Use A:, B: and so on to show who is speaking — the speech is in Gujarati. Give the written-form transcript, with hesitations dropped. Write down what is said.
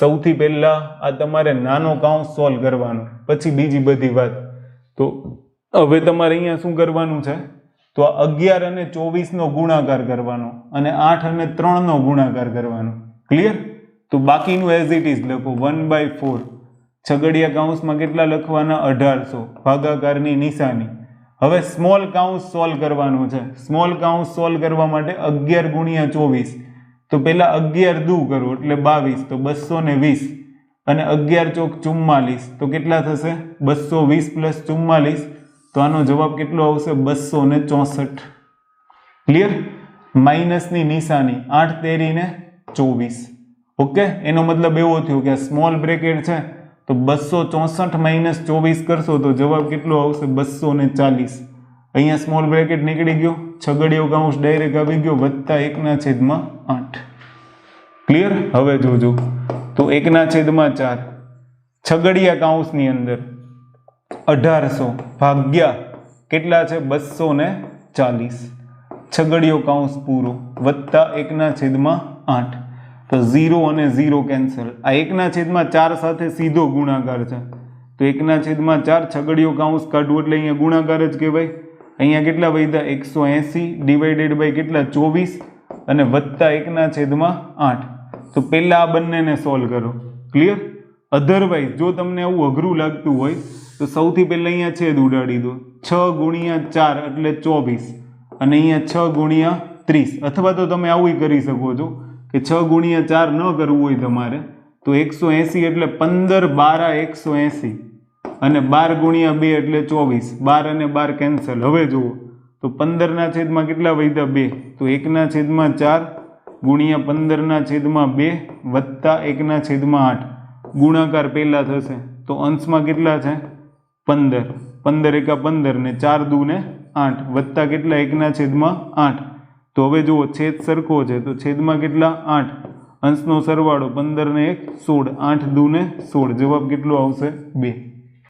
A: સૌથી પહેલા આ તમારે નાનો કાઉન્સ સોલ્વ કરવાનો, પછી બીજી બધી વાત. તો હવે તમારે અહીંયા શું કરવાનું છે, તો આ 11 અને 24 નો ગુણાકાર કરવાનો અને 8 અને 3 નો ગુણાકાર કરવાનો. ક્લિયર? તો બાકીનું એઝ ઇટ ઇઝ લખો 1/4. છગડિયા કાઉન્સમાં કેટલા લખવાના? 1800. ભાગાકારની નિશાની. હવે સ્મોલ કાઉન્સ સોલ્વ કરવાનું છે. સ્મોલ કાઉન્સ સોલ્વ કરવા માટે 11 ગુણ્યા 24. તો પેલા 11 દુ કરો એટલે 22, તો 220 અને 11 ચોક 44, તો કેટલા થશે? 220 પ્લસ 44, તો આનો જવાબ કેટલો આવશે? 264. ક્લિયર? માઇનસની નિશાની 8 તેરીને 24. ઓકે, એનો મતલબ એવો થયો કે સ્મોલ બ્રેકેટ છે તો 264 માઇનસ 24 કરશો તો જવાબ કેટલો આવશે? 240. અહીંયા સ્મોલ બ્રેકેટ નીકળી ગયો, છગડીયો કાઉન્સ ડાયરેક્ટ આવી ગયો, વત્તા 1/8. ક્લિયર? હવે જોજો, તો 1/4 છગડીયા કાઉન્સની અંદર 1800 ભાગ્યા કેટલા છે? 240. છગડીયો કાઉન્સ પૂરો, વત્તા 1/8. તો 0 અને 0 કેન્સલ. આ 1/4 સાથે સીધો ગુણાકાર છે, તો 1/4 છગડીયો કાઉન્સ કાઢવું એટલે અહીંયા ગુણાકાર જ કહેવાય. અહીંયા કેટલા વધ્યા? 180 ડિવાઇડેડ બાય કેટલા? 24 અને વત્તા 1/8. તો પહેલા આ બંનેને સોલ્વ કરો. ક્લિયર? અધરવાઇઝ જો તમને આવું અઘરું લાગતું હોય તો સૌથી પહેલા અહીંયા છેદ ઉડાડી દો. 6 ગુણ્યા 4 એટલે 24 અને અહીંયા 6 ગુણ્યા 30. અથવા તો તમે આવું કરી શકો છો કે 6 ગુણ્યા 4 ન કરવું હોય તમારે તો 180 એટલે 15 12 180 અને 12 ગુણ્યા 2 એટલે 24. 12 અને 12 કેન્સલ. હવે જુઓ તો 15/2 કેટલા વધ્યા? 2. તો 1/4 ગુણ્યા 15/2 વત્તા 1/8. ગુણાકાર પહેલા થશે તો અંશમાં કેટલા છે? 15. 15 એકા 15 ને 4 દુ ને 8 વત્તા કેટલા? 1/8. તો હવે જુઓ છેદ સરખો છે તો છેદમાં કેટલા? 8. અંશનો સરવાળો 15 ને 1 16, 8 દુ ને 16. જવાબ કેટલો આવશે? 2.